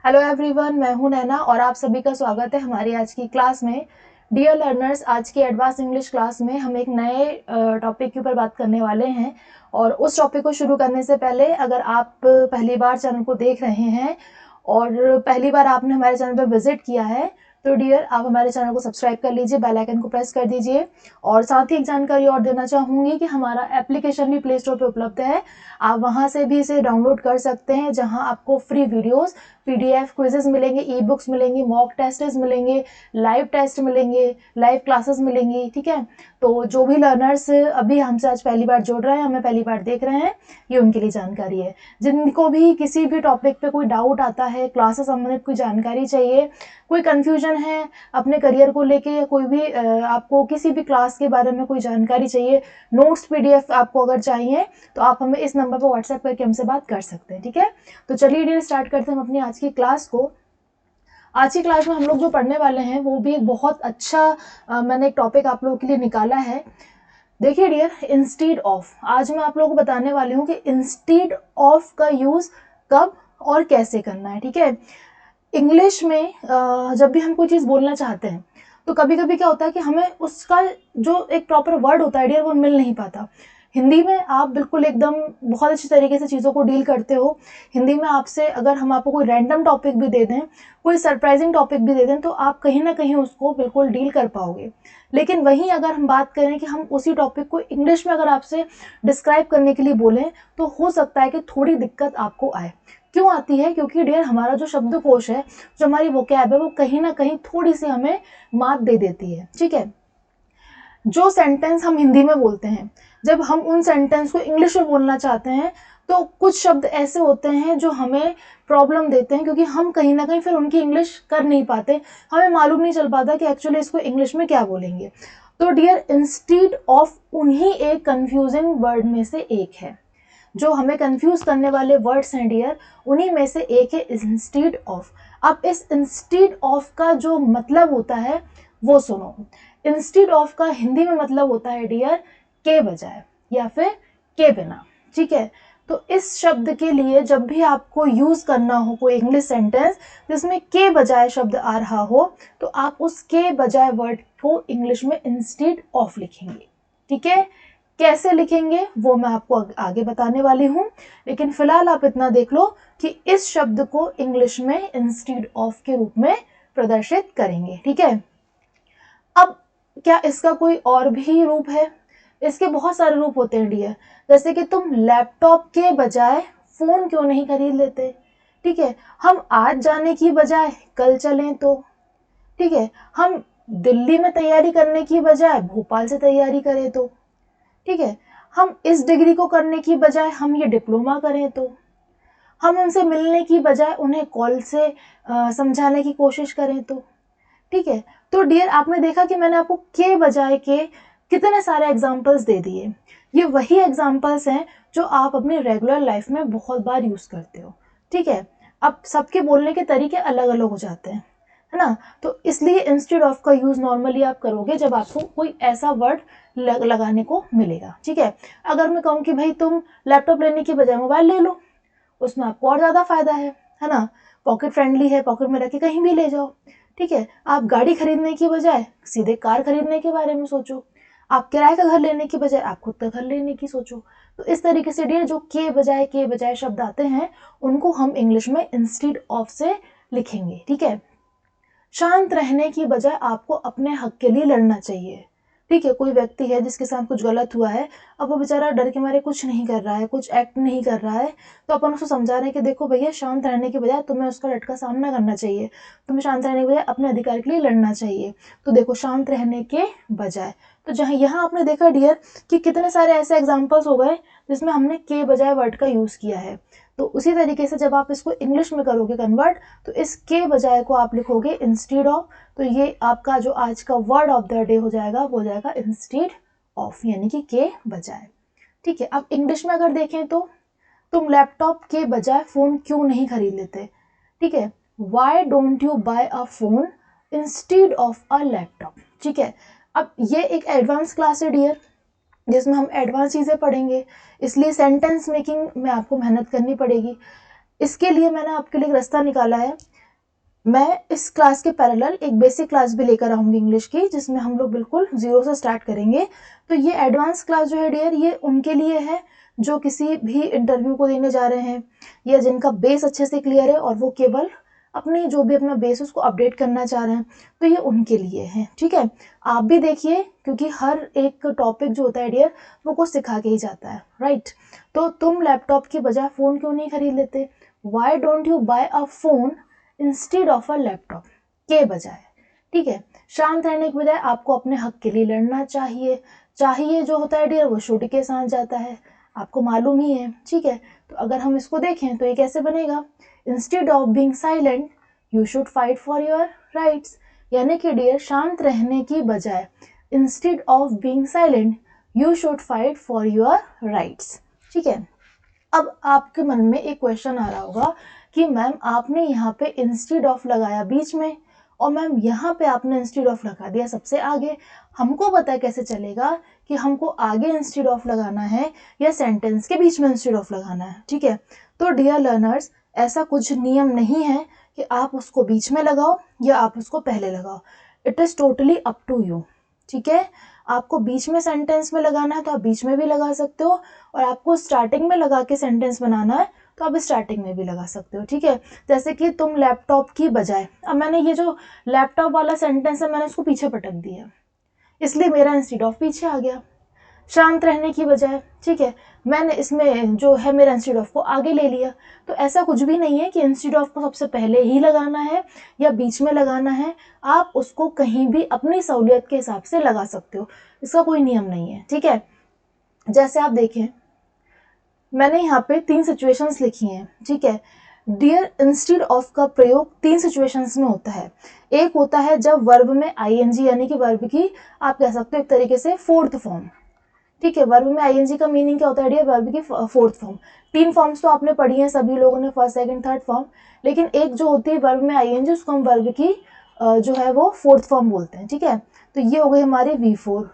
Hello everyone, मैं हूं नैना और आप सभी का स्वागत है हमारी आज की क्लास में। डियर लर्नर्स, आज की एडवांस इंग्लिश क्लास में हम एक नए टॉपिक के ऊपर बात करने वाले हैं। और उस टॉपिक को शुरू करने से पहले, अगर आप पहली बार चैनल को देख रहे हैं और पहली बार आपने हमारे चैनल पर विजिट किया है तो डियर आप हमारे चैनल को सब्सक्राइब कर लीजिए, बेल आइकन को प्रेस कर दीजिए। और साथ ही एक जानकारी और देना चाहूँगी कि हमारा एप्लीकेशन भी प्ले स्टोर पर उपलब्ध है। आप वहाँ से भी इसे डाउनलोड कर सकते हैं, जहाँ आपको फ्री वीडियोस, पीडीएफ क्विजेस मिलेंगे, ई बुक्स मिलेंगी, मॉक टेस्ट मिलेंगे, लाइव टेस्ट मिलेंगे, लाइव क्लासेस मिलेंगी। ठीक है, तो जो भी लर्नर्स अभी हमसे आज पहली बार जुड़ रहे हैं, हमें पहली बार देख रहे हैं, ये उनके लिए जानकारी है। जिनको भी किसी भी टॉपिक पे कोई डाउट आता है, क्लास से संबंधित कोई जानकारी चाहिए, कोई कंफ्यूजन है अपने करियर को लेके, या कोई भी आपको किसी भी क्लास के बारे में कोई जानकारी चाहिए, नोट्स पीडीएफ आपको अगर चाहिए, तो आप हमें इस नंबर पर व्हाट्सएप करके हमसे बात कर सकते हैं। ठीक है, तो चलिए डियर स्टार्ट करते हैं हम अपनी आज की क्लास को। आज की क्लास में हम लोग जो पढ़ने वाले हैं वो भी एक बहुत अच्छा मैंने एक टॉपिक आप लोगों के लिए निकाला है। देखिए डियर, इंस्टीड ऑफ, आज मैं आप लोगों को बताने वाली हूँ कि इंस्टीड ऑफ का यूज कब और कैसे करना है। ठीक है, इंग्लिश में जब भी हम कोई चीज़ बोलना चाहते हैं तो कभी कभी क्या होता है कि हमें उसका जो एक प्रॉपर वर्ड होता है डियर, वो मिल नहीं पाता। हिंदी में आप बिल्कुल एकदम बहुत अच्छी तरीके से चीज़ों को डील करते हो। हिंदी में आपसे अगर हम आपको कोई रैंडम टॉपिक भी दे दें, कोई सरप्राइजिंग टॉपिक भी दे दें, तो आप कहीं ना कहीं उसको बिल्कुल डील कर पाओगे। लेकिन वहीं अगर हम बात करें कि हम उसी टॉपिक को इंग्लिश में अगर आपसे डिस्क्राइब करने के लिए बोलें, तो हो सकता है कि थोड़ी दिक्कत आपको आए। क्यों आती है? क्योंकि डियर हमारा जो शब्दकोश है, जो हमारी वोकैब है, वो कहीं ना कहीं थोड़ी सी हमें मात दे देती है। ठीक है, जो सेंटेंस हम हिंदी में बोलते हैं, जब हम उन सेंटेंस को इंग्लिश में बोलना चाहते हैं तो कुछ शब्द ऐसे होते हैं जो हमें प्रॉब्लम देते हैं, क्योंकि हम कहीं ना कहीं फिर उनकी इंग्लिश कर नहीं पाते, हमें मालूम नहीं चल पाता कि एक्चुअली इसको इंग्लिश में क्या बोलेंगे। तो डियर, इंस्टीड ऑफ उन्हीं एक कंफ्यूजिंग वर्ड में से एक है। जो हमें कंफ्यूज करने वाले वर्ड्स हैं डियर, उन्हीं में से एक है इंस्टीड ऑफ। अब इस इंस्टीड ऑफ का जो मतलब होता है वो सुनो। इंस्टीड ऑफ का हिंदी में मतलब होता है डियर के बजाय या फिर के बिना। ठीक है, तो इस शब्द के लिए जब भी आपको यूज करना हो कोई इंग्लिश सेंटेंस जिसमें के बजाय शब्द आ रहा हो, तो आप उस के बजाय वर्ड को इंग्लिश में इंस्टीड ऑफ लिखेंगे। ठीक है, कैसे लिखेंगे वो मैं आपको आगे बताने वाली हूँ, लेकिन फिलहाल आप इतना देख लो कि इस शब्द को इंग्लिश में इंस्टीड ऑफ के रूप में प्रदर्शित करेंगे। ठीक है, अब क्या इसका कोई और भी रूप है? इसके बहुत सारे रूप होते हैं डियर। जैसे कि तुम लैपटॉप के बजाय फोन क्यों नहीं खरीद लेते? ठीक है, हम आज जाने की बजाय कल चलें तो? ठीक है, हम दिल्ली में तैयारी करने की बजाय भोपाल से तैयारी करें तो? ठीक है, हम इस डिग्री को करने की बजाय हम ये डिप्लोमा करें तो? हम उनसे मिलने की बजाय उन्हें कॉल से समझाने की कोशिश करें तो? ठीक है, तो डियर आपने देखा कि मैंने आपको के बजाय के कितने सारे एग्जाम्पल्स दे दिए। ये वही एग्जाम्पल्स हैं जो आप अपनी रेगुलर लाइफ में बहुत बार यूज करते हो। ठीक है, अब सबके बोलने के तरीके अलग अलग हो जाते हैं, है ना? तो इसलिए इंस्टेड ऑफ का यूज नॉर्मली आप करोगे जब आपको कोई ऐसा वर्ड लगाने को मिलेगा। ठीक है, अगर मैं कहूँ कि भाई तुम लैपटॉप लेने की बजाय मोबाइल ले लो, उसमें आपको और ज्यादा फायदा है ना? पॉकेट फ्रेंडली है, पॉकेट में रख के कहीं भी ले जाओ। ठीक है, आप गाड़ी खरीदने की बजाय सीधे कार खरीदने के बारे में सोचो। आप किराए का घर लेने की बजाय आप खुद का घर लेने की सोचो। तो इस तरीके से डियर जो के बजाय शब्द आते हैं, उनको हम इंग्लिश में इंस्टीड ऑफ से लिखेंगे। ठीक है, शांत रहने की बजाय आपको अपने हक के लिए लड़ना चाहिए। ठीक है, कोई व्यक्ति है जिसके साथ कुछ गलत हुआ है, अब वो बेचारा डर के मारे कुछ नहीं कर रहा है, कुछ एक्ट नहीं कर रहा है, तो अपन उसको समझा रहे हैं कि देखो भैया, शांत रहने के बजाय तुम्हें उसका डट का सामना करना चाहिए, तुम्हें शांत रहने के बजाय अपने अधिकार के लिए लड़ना चाहिए। तो देखो, शांत रहने के बजाय, तो जहाँ यहाँ आपने देखा डियर कि कितने सारे ऐसे एग्जाम्पल्स हो गए जिसमें हमने के बजाय वर्ड का यूज किया है। तो उसी तरीके से जब आप इसको इंग्लिश में करोगे कन्वर्ट, तो इस के बजाय को आप लिखोगे इंस्टीड ऑफ। तो ये आपका जो आज का वर्ड ऑफ द डे हो जाएगा वो हो जाएगा इंस्टीड ऑफ, यानी कि के बजाय। ठीक है, अब इंग्लिश में अगर देखें तो तुम लैपटॉप के बजाय फोन क्यों नहीं खरीद लेते? ठीक है, why don't you buy a phone instead of a laptop? ठीक है, अब ये एक एडवांस क्लास है डियर, जिसमें हम एडवांस चीज़ें पढ़ेंगे, इसलिए सेंटेंस मेकिंग में आपको मेहनत करनी पड़ेगी। इसके लिए मैंने आपके लिए एक रास्ता निकाला है। मैं इस क्लास के पैरेलल एक बेसिक क्लास भी लेकर आऊँगी इंग्लिश की, जिसमें हम लोग बिल्कुल ज़ीरो से स्टार्ट करेंगे। तो ये एडवांस क्लास जो है डियर, ये उनके लिए है जो किसी भी इंटरव्यू को देने जा रहे हैं या जिनका बेस अच्छे से क्लियर है और वो केवल अपनी जो भी अपना बेस उसको अपडेट करना चाह रहे हैं, तो ये उनके लिए है। ठीक है, आप भी देखिए, क्योंकि हर एक टॉपिक जो होता है डियर वो कुछ सिखा के ही जाता है, राइट। तो तुम लैपटॉप की बजाय फ़ोन क्यों नहीं खरीद लेते? Why don't you buy a phone instead of a laptop के बजाय? ठीक है, शांत रहने के बजाय आपको अपने हक के लिए लड़ना चाहिए। चाहिए जो होता है डियर वो शुड के साथ जाता है, आपको मालूम ही है। ठीक है, तो अगर हम इसको देखें तो ये कैसे बनेगा? Instead of being silent you should fight for your rights. यानी कि डियर, शांत रहने की बजाय instead of being silent you should fight for your rights. ठीक है, अब आपके मन में एक क्वेश्चन आ रहा होगा कि मैम आपने यहाँ पे इंस्टेड ऑफ लगाया बीच में और मैम यहाँ पे आपने इंस्टेड ऑफ लगा दिया सबसे आगे, हमको पता कैसे चलेगा कि हमको आगे इंस्टेड ऑफ लगाना है या सेंटेंस के बीच में इंस्टेड ऑफ लगाना है? ठीक है, तो डियर लर्नर्स, ऐसा कुछ नियम नहीं है कि आप उसको बीच में लगाओ या आप उसको पहले लगाओ। It is totally up to you. ठीक है, आपको बीच में सेंटेंस में लगाना है तो आप बीच में भी लगा सकते हो, और आपको स्टार्टिंग में लगा के सेंटेंस बनाना है तो आप स्टार्टिंग में भी लगा सकते हो। ठीक है, जैसे कि तुम लैपटॉप की बजाय, अब मैंने ये जो लैपटॉप वाला सेंटेंस है मैंने उसको पीछे पटक दिया, इसलिए मेरा इंस्टेड ऑफ पीछे आ गया। शांत रहने की बजाय, ठीक है, मैंने इसमें जो है मेरा इंस्टेड ऑफ को आगे ले लिया। तो ऐसा कुछ भी नहीं है कि इंस्टेड ऑफ को सबसे पहले ही लगाना है या बीच में लगाना है, आप उसको कहीं भी अपनी सहूलियत के हिसाब से लगा सकते हो, इसका कोई नियम नहीं है। ठीक है, जैसे आप देखें, मैंने यहाँ पे 3 सिचुएशंस लिखी हैं। ठीक है, डियर, इंस्टेड ऑफ का प्रयोग 3 सिचुएशंस में होता है। एक होता है जब वर्ब में आईएनजी यानी कि वर्ब की आप कह सकते हो एक तरीके से फोर्थ फॉर्म। ठीक है, वर्ब में आईएनजी का मीनिंग क्या होता है डियर? वर्ब की फोर्थ फॉर्म। 3 फॉर्म्स तो आपने पढ़ी हैं सभी लोगों ने, फर्स्ट सेकंड थर्ड फॉर्म, लेकिन एक जो होती है वर्ब में आईएनजी उसको हम वर्ब की जो है वो फोर्थ फॉर्म बोलते हैं। ठीक है, तो ये हो गई हमारी V4।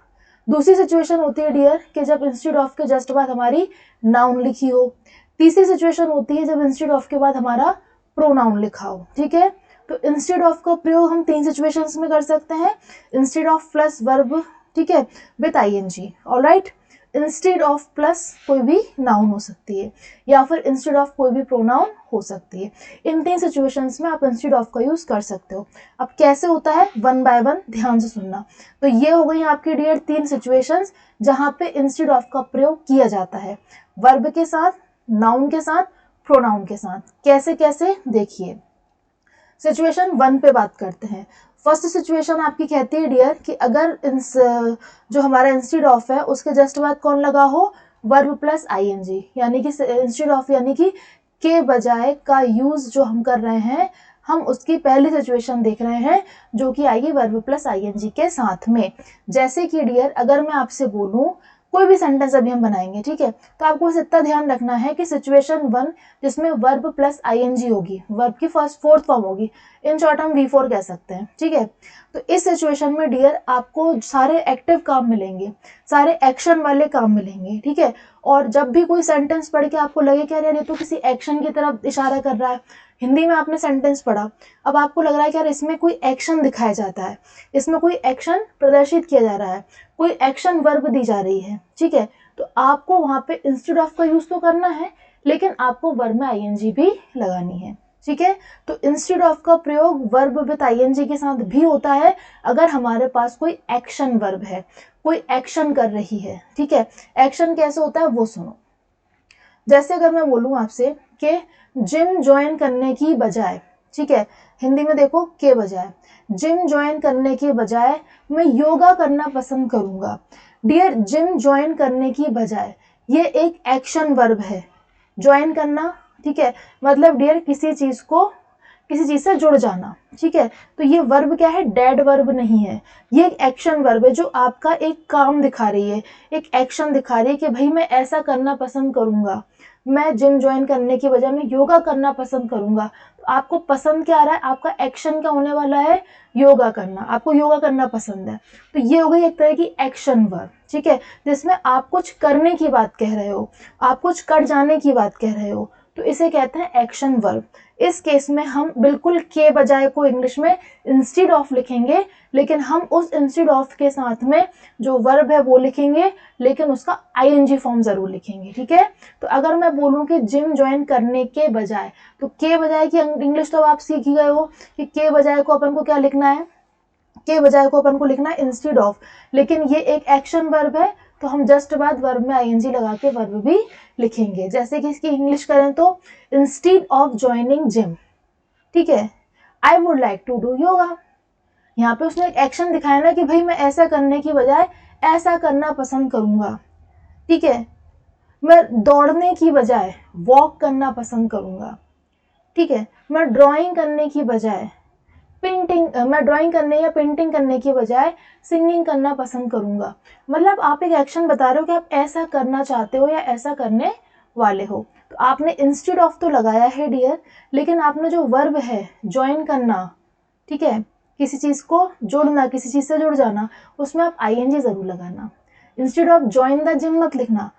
दूसरी सिचुएशन होती है डियर कि जब इंस्टेड ऑफ के जस्ट बाद हमारी नाउन लिखी हो। तीसरी सिचुएशन होती है जब इंस्टेड ऑफ के बाद हमारा प्रोनाउन लिखा हो। ठीक है, तो इंस्टेड ऑफ का प्रयोग हम 3 सिचुएशंस में कर सकते हैं। इंस्टेड ऑफ प्लस वर्ब, ठीक है, with ING, alright. Instead of plus कोई भी नाउन हो सकती है, या फिर इंस्टेड ऑफ कोई भी प्रोनाउन हो सकती है। इन 3 सिचुएशंस में आप इंस्टेड ऑफ का यूज कर सकते हो। अब कैसे होता है, वन बाय वन ध्यान से सुनना। तो ये हो गई आपकी डियर 3 सिचुएशंस जहां पे इंस्टेड ऑफ का प्रयोग किया जाता है, वर्ब के साथ, नाउन के साथ, प्रोनाउन के साथ। कैसे कैसे देखिए। सिचुएशन 1 पे बात करते हैं। फर्स्ट सिचुएशन आपकी कहती है डियर कि अगर जो हमारा इंस्टेड ऑफ है उसके जस्ट बाद कौन लगा हो? वर्ब प्लस आईएनजी, यानी कि इंस्टेड ऑफ यानी कि के बजाय का यूज जो हम कर रहे हैं, हम उसकी पहली सिचुएशन देख रहे हैं जो कि आएगी वर्ब प्लस आईएनजी के साथ में। जैसे कि डियर, अगर मैं आपसे बोलूं, कोई भी सेंटेंस अभी हम बनाएंगे, ठीक है, तो आपको बस इतना ध्यान रखना है कि सिचुएशन 1 जिसमें वर्ब प्लस आईएनजी होगी, वर्ब की फोर्थ फॉर्म होगी, इन शॉर्ट हम V4 कह सकते हैं। ठीक है, तो इस सिचुएशन में डियर आपको सारे एक्टिव काम मिलेंगे, सारे एक्शन वाले काम मिलेंगे। ठीक है, और जब भी कोई सेंटेंस पढ़ के आपको लगे कि यार ये तो किसी एक्शन की तरफ इशारा कर रहा है, हिंदी में आपने सेंटेंस पढ़ा, अब आपको लग रहा है कि यार इसमें कोई एक्शन दिखाया जाता है, इसमें कोई एक्शन प्रदर्शित किया जा रहा है, कोई एक्शन वर्ब दी जा रही है, ठीक है, तो आपको वहां पे इंस्टेड ऑफ का यूज तो करना है, लेकिन आपको वर्ब में आईएनजी भी लगानी है। ठीक है, तो इंस्टेड ऑफ का प्रयोग वर्ब विद आईएनजी के साथ भी होता है अगर हमारे पास कोई एक्शन वर्ब है, कोई एक्शन कर रही है। ठीक है, एक्शन कैसे होता है वो सुनो। जैसे अगर मैं बोलूं आपसे कि जिम ज्वाइन करने की बजाय, ठीक है, हिंदी में देखो के बजाय, जिम ज्वाइन करने की बजाय मैं योगा करना पसंद करूंगा। डियर, जिम ज्वाइन करने की बजाय ये एक एक्शन वर्ब है, ज्वाइन करना, ठीक है, मतलब डियर किसी चीज से जुड़ जाना। ठीक है, तो ये वर्ब क्या है? डेड वर्ब नहीं है, ये एक एक्शन वर्ब है जो आपका एक काम दिखा रही है, एक एक्शन दिखा रही है कि भाई मैं ऐसा करना पसंद करूंगा, मैं जिम ज्वाइन करने की बजाय मैं योगा करना पसंद करूंगा। तो आपको पसंद क्या आ रहा है? आपका एक्शन क्या होने वाला है? योगा करना, आपको योगा करना पसंद है। तो ये हो गई एक तरह की एक्शन वर्ब, ठीक है, जिसमें आप कुछ करने की बात कह रहे हो, आप कुछ कर जाने की बात कह रहे हो, तो इसे कहते हैं एक्शन वर्ब। इस केस में हम बिल्कुल के बजाय को इंग्लिश में इंस्टीड ऑफ लिखेंगे, लेकिन हम उस इंस्टीड ऑफ के साथ में जो वर्ब है वो लिखेंगे, लेकिन उसका आईएनजी फॉर्म जरूर लिखेंगे, ठीक है। तो अगर मैं बोलूं कि जिम ज्वाइन करने के बजाय, तो के बजाय की इंग्लिश तो आप सीख ही गए हो कि के बजाय को अपन को क्या लिखना है, के बजाय को अपन को लिखना है इंस्टीड ऑफ, लेकिन ये एक एक्शन वर्ब है तो हम जस्ट बाद वर्ब में आईएनजी लगा के वर्ब भी लिखेंगे। जैसे कि इसकी इंग्लिश करें तो इंस्टीड ऑफ ज्वाइनिंग जिम, ठीक है, I would like to do yoga. यहाँ पे उसने एक एक्शन दिखाया ना कि भाई मैं ऐसा करने की बजाय ऐसा करना पसंद करूंगा, ठीक है, मैं दौड़ने की बजाय वॉक करना पसंद करूंगा, ठीक है, मैं ड्राइंग करने की बजाय मैं ड्राइंग करने या पेंटिंग करने की बजाय सिंगिंग करना पसंद करूंगा। मतलब आप एक एक्शन बता रहे हो कि आप ऐसा करना चाहते हो या ऐसा करने वाले हो। तो आपने इंस्टीड ऑफ तो लगाया है डियर, लेकिन आपने जो वर्ब है ज्वाइन करना, ठीक है, किसी चीज को जोड़ना, किसी चीज से जुड़ जाना, उसमें आप आईएनजी जरूर लगाना। Instead of join the gym मत लिखना,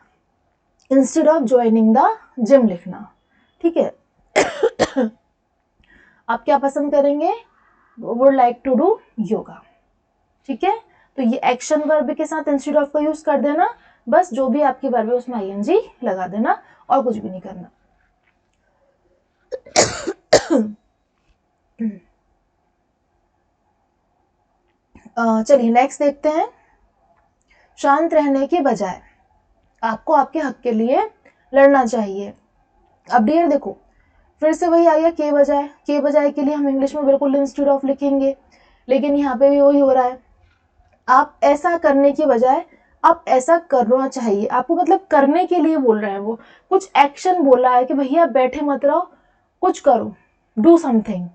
instead of joining the gym लिखना, ठीक है। आप क्या पसंद करेंगे, would like to do yoga, ठीक है। तो ये एक्शन वर्ब के साथ इंस्टीड ऑफ का यूज कर देना, बस जो भी आपकी वर्ब है उसमें आईएनजी लगा देना और कुछ भी नहीं करना। चलिए नेक्स्ट देखते हैं। शांत रहने के बजाय आपको आपके हक के लिए लड़ना चाहिए। अब डियर देखो, फिर से वही आ गया के बजाय। के बजाय के लिए हम इंग्लिश में बिल्कुल इंस्टीड ऑफ लिखेंगे, लेकिन यहाँ पे भी वही हो रहा है। आप ऐसा करने की बजाय आप ऐसा करना चाहिए। आपको मतलब करने के लिए बोल रहे हैं, वो कुछ एक्शन बोल रहा है कि भैया बैठे मत रहो, कुछ करो, डू समथिंग,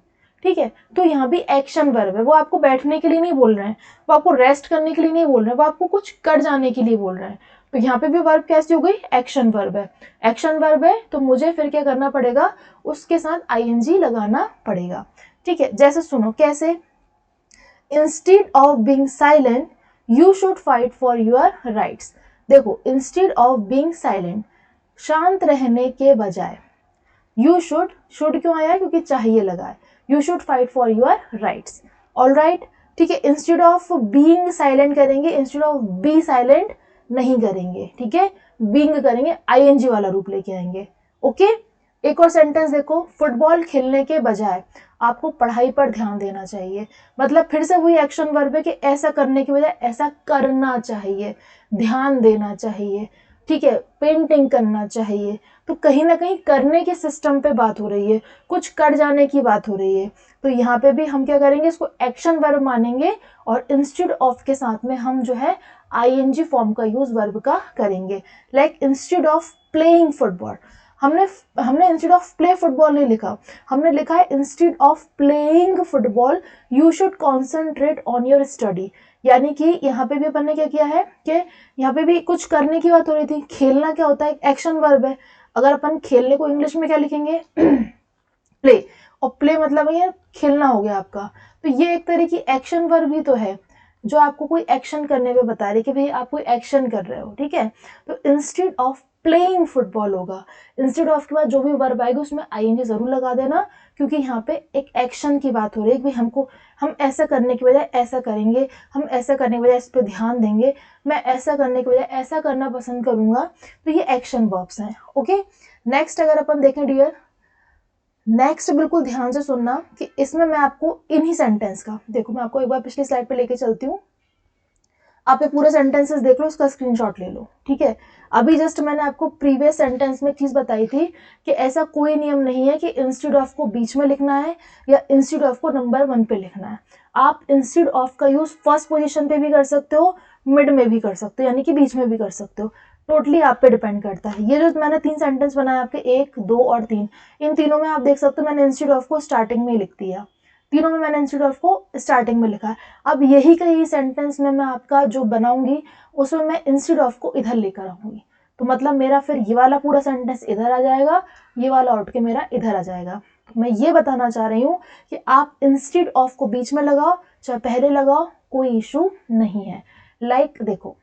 ठीक है। तो यहाँ भी एक्शन वर्ब है, वो आपको बैठने के लिए नहीं बोल रहे हैं, वो आपको रेस्ट करने के लिए नहीं बोल रहे हैं, वो आपको कुछ कर जाने के लिए बोल रहे हैं। तो यहाँ पे भी वर्ब कैसी हो गई, एक्शन वर्ब है। एक्शन वर्ब है तो मुझे फिर क्या करना पड़ेगा, उसके साथ आईएनजी लगाना पड़ेगा, ठीक है। जैसे सुनो कैसे, instead of being silent you should fight for your rights. देखो इंस्टीड ऑफ बीइंग साइलेंट, शांत रहने के बजाय, यू शुड क्यों आया, क्योंकि चाहिए लगा है, you should fight for your rights, all right, ठीक है। इंस्टीड ऑफ बीइंग साइलेंट करेंगे, इंस्टीड ऑफ बी साइलेंट नहीं करेंगे, ठीक है, बीइंग करेंगे, आईएनजी वाला रूप लेके आएंगे, ओके। एक और सेंटेंस देखो, फुटबॉल खेलने के बजाय आपको पढ़ाई पर ध्यान देना चाहिए। मतलब फिर से वही एक्शन वर्ब है कि ऐसा करने की बजाय ऐसा करना चाहिए, ध्यान देना चाहिए, ठीक है, पेंटिंग करना चाहिए। तो कहीं ना कहीं करने के सिस्टम पे बात हो रही है, कुछ कर जाने की बात हो रही है। तो यहाँ पे भी हम क्या करेंगे, इसको एक्शन वर्ब मानेंगे और इंस्टीड ऑफ के साथ में हम जो है आईएनजी फॉर्म का यूज वर्ब का करेंगे। Like instead of playing football, हमने इंस्टीड ऑफ प्ले फुटबॉल नहीं लिखा, हमने लिखा है instead of playing football you should concentrate on your study. यानी कि यहाँ पे भी अपन ने क्या किया है कि यहाँ पे भी कुछ करने की बात हो रही थी। खेलना क्या होता है, एक्शन वर्ब है। अगर अपन खेलने को इंग्लिश में क्या लिखेंगे, प्ले, और प्ले मतलब ये खेलना हो गया आपका। तो ये एक तरह की एक्शन वर्ब ही तो है, जो आपको कोई एक्शन करने पे बता रही कि भाई आप कोई एक्शन कर रहे हो, ठीक है। तो इंस्टीड ऑफ प्लेइंग फुटबॉल होगा, इंस्टेड ऑफ के बाद जो भी वर्ब आएगी उसमें आईएनजी जरूर लगा देना, क्योंकि यहाँ पे एक एक्शन की बात हो रही है कि हम ऐसा करने की बजाय ऐसा करेंगे, हम ऐसा करने की बजाय इस पर ध्यान देंगे, मैं ऐसा करने की बजाय ऐसा करना पसंद करूंगा। तो ये एक्शन वर्ब्स हैं, ओके। नेक्स्ट अगर अपन देखें डियर, नेक्स्ट बिल्कुल ध्यान से सुनना कि इसमें मैं आपको इन्हीं सेंटेंस का, देखो मैं आपको एक बार पिछली स्लाइड पे लेके चलती हूँ, आप ये पूरे सेंटेंसेस देख लो, उसका स्क्रीनशॉट ले लो, ठीक है। अभी जस्ट मैंने आपको प्रीवियस सेंटेंस में एक चीज बताई थी कि ऐसा कोई नियम नहीं है कि इंस्टीड ऑफ को बीच में लिखना है या इंस्टीड ऑफ को नंबर 1 पे लिखना है। आप इंस्टीड ऑफ का यूज फर्स्ट पोजीशन पे भी कर सकते हो, मिड में भी कर सकते हो, यानी कि बीच में भी कर सकते हो, टोटली आप पे डिपेंड करता है। ये जो मैंने 3 सेंटेंस बनाए आपके 1, 2 और 3, इन तीनों में आप देख सकते हो मैंने इंस्टीड ऑफ को स्टार्टिंग में ही लिख दिया, तीनों में मैंने इंस्टीड ऑफ को स्टार्टिंग में लिखा है। अब यही कई सेंटेंस में मैं आपका जो बनाऊंगी उसमें मैं इंस्टीड ऑफ को इधर लेकर आऊंगी, तो मतलब मेरा फिर ये वाला पूरा सेंटेंस इधर आ जाएगा, ये वाला उठ के मेरा इधर आ जाएगा। मैं ये बताना चाह रही हूँ कि आप इंस्टीड ऑफ को बीच में लगाओ चाहे पहले लगाओ, कोई इशू नहीं है। लाइक देखो,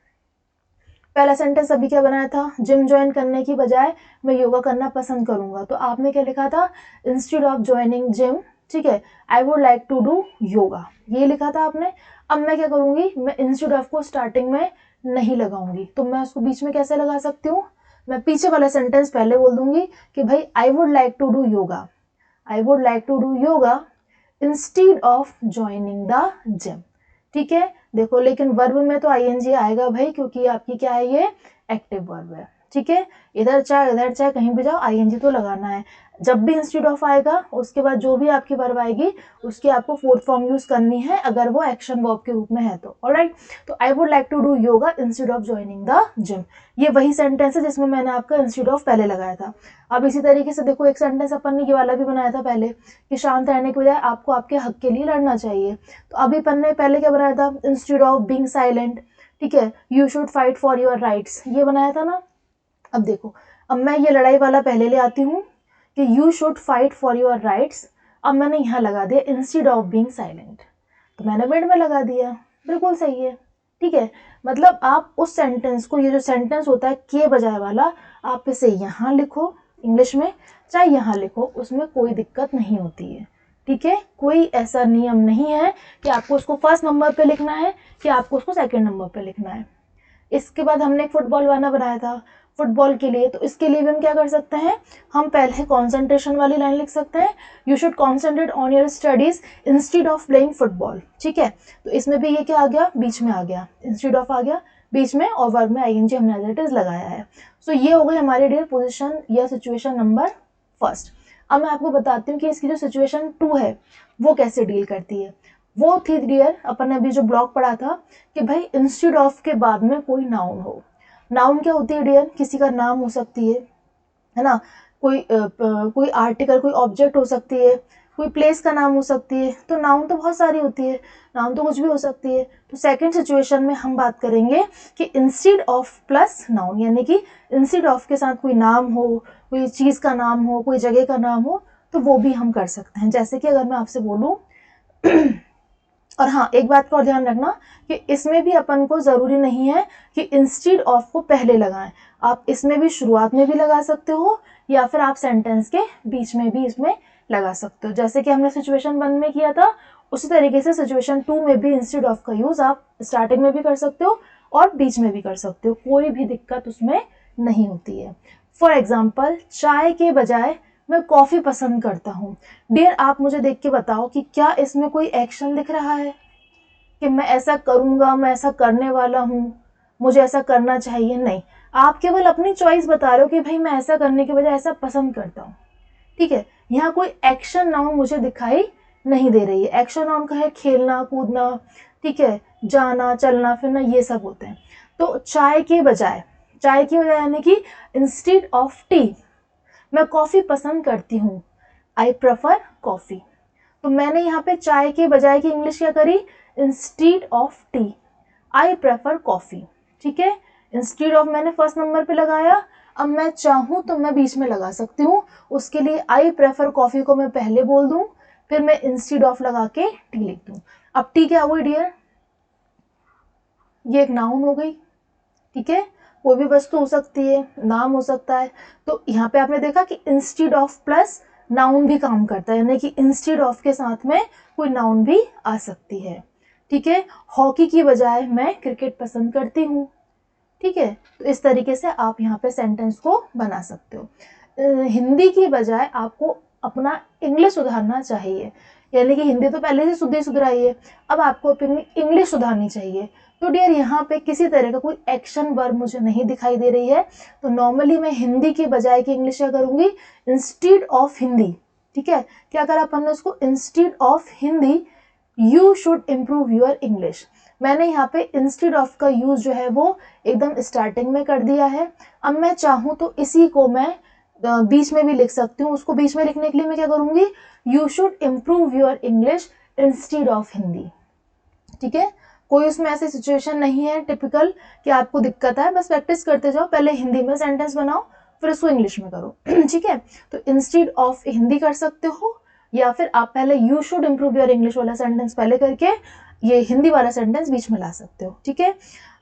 पहला सेंटेंस अभी क्या बनाया था, जिम ज्वाइन करने की बजाय मैं योगा करना पसंद करूंगा, तो आपने क्या लिखा था, इंस्टेड ऑफ ज्वाइनिंग जिम, ठीक है, I would like to do yoga, ये लिखा था आपने। अब मैं क्या करूंगी, मैं इंस्टेड ऑफ को स्टार्टिंग में नहीं लगाऊंगी, तो मैं उसको बीच में कैसे लगा सकती हूँ, मैं पीछे वाला सेंटेंस पहले बोल दूंगी कि भाई I would like to do yoga, I would like to do yoga instead of joining the gym, ठीक है। देखो लेकिन वर्ब में तो आईएनजी आएगा भाई, क्योंकि आपकी क्या है, ये एक्टिव वर्ब है, ठीक है। इधर चाहे कहीं भी जाओ आईएनजी तो लगाना है। जब भी इंस्टेड ऑफ आएगा उसके बाद जो भी आपकी वर्ब आएगी उसकी आपको फोर्थ फॉर्म यूज करनी है, अगर वो एक्शन वर्ब के रूप में है तो। ऑलराइट, तो I would like to do yoga instead of joining the gym, ये वही सेंटेंस है जिसमें मैंने आपका इंस्टेड ऑफ पहले लगाया था। अब इसी तरीके से देखो एक सेंटेंस अपन ने ये वाला भी बनाया था पहले कि शांत रहने के बजाय आपको आपके हक के लिए लड़ना चाहिए, तो अभी अपन ने पहले क्या बनाया था, इंस्टेड ऑफ बीइंग साइलेंट, ठीक है, you should fight for your rights, ये बनाया था ना। अब देखो, अब मैं ये लड़ाई वाला पहले ले आती हूँ कि you should fight for your rights, अब मैंने यहाँ लगा दिया इंस्टेड ऑफ बीइंग साइलेंट, तो मैंने मिड में लगा दिया, बिल्कुल सही है, ठीक है। मतलब आप उस सेंटेंस को, ये जो सेंटेंस होता है के बजाय वाला, आप इसे यहाँ लिखो इंग्लिश में, चाहे यहाँ लिखो, उसमें कोई दिक्कत नहीं होती है, ठीक है। कोई ऐसा नियम नहीं है कि आपको उसको फर्स्ट नंबर पे लिखना है कि आपको उसको सेकंड नंबर पे लिखना है। इसके बाद हमने एक फुटबॉल वाला बनाया था फुटबॉल के लिए, तो इसके लिए भी हम क्या कर सकते हैं, हम पहले कॉन्सेंट्रेशन वाली लाइन लिख सकते हैं, you should concentrate on your studies instead of playing football, ठीक है। तो इसमें भी ये क्या आ गया, बीच में आ गया, इंस्टेड ऑफ आ गया बीच में, और वर्ब में आईएनजी हमने एज इट इज लगाया है। सो ये हो गई हमारी डियर पोजीशन या सिचुएशन नंबर फर्स्ट। अब मैं आपको बताती हूँ कि इसकी जो सिचुएशन 2 है वो कैसे डील करती है। वो थी डियर, अपन ने अभी जो ब्लॉक पढ़ा था कि भाई इंस्टेड ऑफ के बाद में कोई नाउन हो। नाउन क्या होती है डियर, किसी का नाम हो सकती है ना, कोई आर्टिकल, कोई ऑब्जेक्ट हो सकती है, कोई प्लेस का नाम हो सकती है, तो नाउन तो बहुत सारी होती है, नाउन तो कुछ भी हो सकती है। तो सेकंड सिचुएशन में हम बात करेंगे कि इंस्टेड ऑफ प्लस नाउन, यानी कि इंस्टेड ऑफ के साथ कोई नाम हो, कोई चीज़ का नाम हो, कोई जगह का नाम हो, तो वो भी हम कर सकते हैं। जैसे कि अगर मैं आपसे बोलूँ और हाँ, एक बात का और ध्यान रखना कि इसमें भी अपन को ज़रूरी नहीं है कि इंस्टेड ऑफ को पहले लगाएं, आप इसमें भी शुरुआत में भी लगा सकते हो या फिर आप सेंटेंस के बीच में भी इसमें लगा सकते हो। जैसे कि हमने सिचुएशन 1 में किया था, उसी तरीके से सिचुएशन 2 में भी इंस्टेड ऑफ का यूज़ आप स्टार्टिंग में भी कर सकते हो और बीच में भी कर सकते हो, कोई भी दिक्कत उसमें नहीं होती है। फॉर एग्जाम्पल, चाय के बजाय मैं कॉफ़ी पसंद करता हूँ। डियर, आप मुझे देख के बताओ कि क्या इसमें कोई एक्शन दिख रहा है कि मैं ऐसा करूँगा, मैं ऐसा करने वाला हूँ, मुझे ऐसा करना चाहिए? नहीं, आप केवल अपनी चॉइस बता रहे हो कि भाई मैं ऐसा करने के बजाय ऐसा पसंद करता हूँ, ठीक है। यहाँ कोई एक्शन नाउन मुझे दिखाई नहीं दे रही है। एक्शन नाउन का है खेलना कूदना, ठीक है, जाना चलना फिरना, ये सब होते हैं। तो चाय के बजाय यानी कि इंस्टेड ऑफ टी, मैं कॉफ़ी पसंद करती हूँ, आई प्रेफर कॉफ़ी। तो मैंने यहाँ पे चाय के बजाय की इंग्लिश क्या करी, instead of T, I prefer coffee, ठीक है। इंस्टेड ऑफ मैंने फर्स्ट नंबर पे लगाया, अब मैं चाहूँ तो मैं बीच में लगा सकती हूँ, उसके लिए आई प्रेफर कॉफ़ी को मैं पहले बोल दूँ, फिर मैं इंस्टेड ऑफ लगा के टी लिख दूँ। अब टी क्या हुई डियर, ये एक नाउन हो गई, ठीक है, कोई भी वस्तु हो सकती है, नाम हो सकता है। तो यहाँ पे आपने देखा कि इंस्टेड ऑफ प्लस नाउन भी काम करता है, यानी कि इंस्टेड ऑफ के साथ में कोई नाउन भी आ सकती है, ठीक है। हॉकी की बजाय मैं क्रिकेट पसंद करती हूँ, ठीक है। तो इस तरीके से आप यहाँ पे सेंटेंस को बना सकते हो। हिंदी की बजाय आपको अपना इंग्लिश सुधारना चाहिए, यानी कि हिंदी तो पहले से सुधराई है, अब आपको अपनी इंग्लिश सुधारनी चाहिए। तो डियर, यहाँ पे किसी तरह का कोई एक्शन वर्ब मुझे नहीं दिखाई दे रही है, तो नॉर्मली मैं हिंदी के बजाय की इंग्लिश क्या करूँगी, इंस्टेड ऑफ हिंदी, ठीक है। क्या करा अपन ने उसको, instead of Hindi you should improve your English. मैंने यहाँ पे इंस्टेड ऑफ का यूज जो है वो एकदम स्टार्टिंग में कर दिया है। अब मैं चाहूँ तो इसी को मैं बीच में भी लिख सकती हूँ। उसको बीच में लिखने के लिए मैं क्या करूँगी, you should improve your English instead of Hindi, ठीक है। कोई उसमें ऐसी सिचुएशन नहीं है टिपिकल कि आपको दिक्कत है, बस प्रैक्टिस करते जाओ, पहले हिंदी में सेंटेंस बनाओ फिर उसको इंग्लिश में करो, ठीक है। तो इंस्टेड ऑफ हिंदी कर सकते हो, या फिर आप पहले you should improve your English वाला सेंटेंस पहले करके ये हिंदी वाला सेंटेंस बीच में ला सकते हो, ठीक है।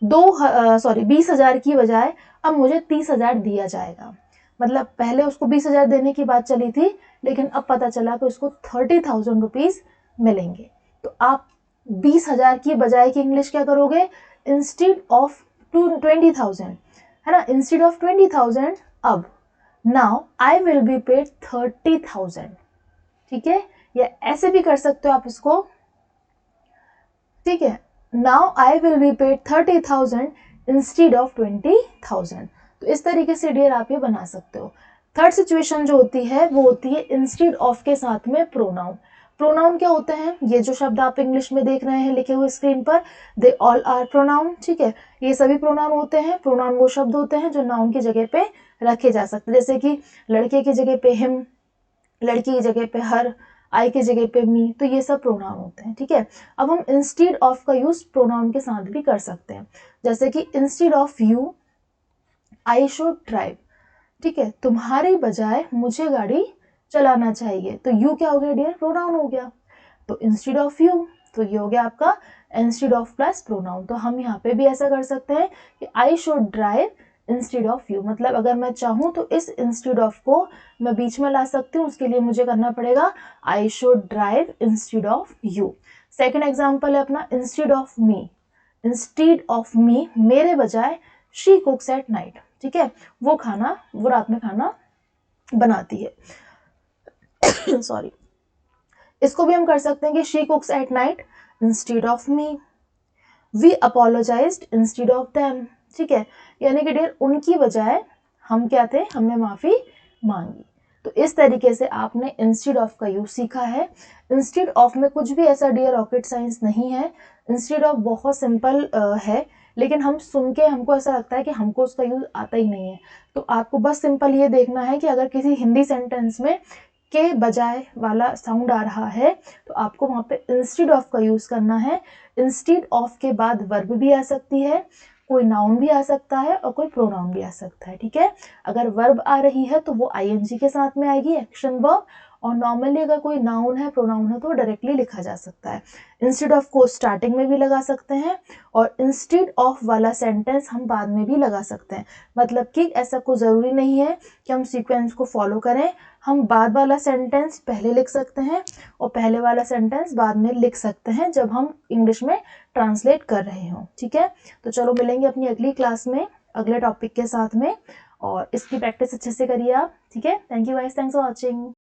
20,000 की बजाय अब मुझे 30,000 दिया जाएगा। मतलब पहले उसको 20,000 देने की बात चली थी, लेकिन अब पता चला कि उसको 30,000 रुपीज मिलेंगे। तो आप 20,000 की बजाय की इंग्लिश क्या करोगे, इंस्टेड ऑफ 20,000, है ना, इंस्टेड ऑफ 20,000 अब now I will be paid 30,000, ठीक है। या ऐसे भी कर सकते हो आप इसको, ठीक है, now I will be paid 30,000 instead of 20,000। तो इस तरीके से डियर आप ये बना सकते हो। थर्ड सिचुएशन जो होती है वो होती है इंस्टेड ऑफ के साथ में प्रोनाउन। प्रोनाउन क्या होते हैं, ये जो शब्द आप इंग्लिश में देख रहे हैं लिखे हुए स्क्रीन पर, दे ऑल आर प्रोनाउन, ठीक है। ये सभी प्रोनाउन होते हैं। प्रोनाउन वो शब्द होते हैं जो नाउन की जगह पे रखे जा सकते हैं, जैसे कि लड़के की जगह पे हिम, लड़की की जगह पे हर, आई की जगह पे मी, तो ये सब प्रोनाउन होते हैं, ठीक है। अब हम इंस्टेड ऑफ का यूज प्रोनाउन के साथ भी कर सकते हैं, जैसे कि instead of you I should drive, ठीक है, तुम्हारी बजाय मुझे गाड़ी चलाना चाहिए। तो यू क्या हो गया डियर, प्रोनाउन हो गया। तो इंस्टेड ऑफ यू, तो ये हो गया आपका इंस्टेड ऑफ प्लस प्रोनाउन। तो हम यहाँ पे भी ऐसा कर सकते हैं कि I should drive instead of you, मतलब अगर मैं चाहूँ तो इस इंस्टेड ऑफ को मैं बीच में ला सकती हूँ, उसके लिए मुझे करना पड़ेगा I should drive instead of you. Second example है अपना instead of me, instead of मी मेरे बजाय शी कुक्स एट नाइट, ठीक है, वो रात में खाना बनाती है सॉरी। इसको भी हम कर सकते हैं कि she cooks at night instead of me, we apologised instead of them, ठीक है, यानी कि डियर उनकी बजाय हम क्या थे, हमने माफी मांगी। तो इस तरीके से आपने इंस्टेड ऑफ का यूज सीखा है। इंस्टेड ऑफ में कुछ भी ऐसा डियर रॉकेट साइंस नहीं है। इंस्टेड ऑफ बहुत सिंपल है, लेकिन हम सुन के हमको ऐसा लगता है कि हमको उसका यूज आता ही नहीं है। तो आपको बस सिंपल ये देखना है कि अगर किसी हिंदी सेंटेंस में के बजाय वाला साउंड आ रहा है तो आपको वहां पे इंस्टेड ऑफ का यूज करना है। इंस्टेड ऑफ के बाद वर्ब भी आ सकती है, कोई नाउन भी आ सकता है और कोई प्रोनाउन भी आ सकता है, ठीक है। अगर वर्ब आ रही है तो वो आईएनजी के साथ में आएगी, एक्शन वर्ब, और नॉर्मली अगर कोई नाउन है, प्रोनाउन है, तो डायरेक्टली लिखा जा सकता है। इंस्टेड ऑफ को स्टार्टिंग में भी लगा सकते हैं और इंस्टेड ऑफ वाला सेंटेंस हम बाद में भी लगा सकते हैं। मतलब कि ऐसा कोई ज़रूरी नहीं है कि हम सीक्वेंस को फॉलो करें, हम बाद वाला सेंटेंस पहले लिख सकते हैं और पहले वाला सेंटेंस बाद में लिख सकते हैं जब हम इंग्लिश में ट्रांसलेट कर रहे हों, ठीक है। तो चलो मिलेंगे अपनी अगली क्लास में अगले टॉपिक के साथ में, और इसकी प्रैक्टिस अच्छे से करिए आप, ठीक है। Thank you guys, thanks for watching.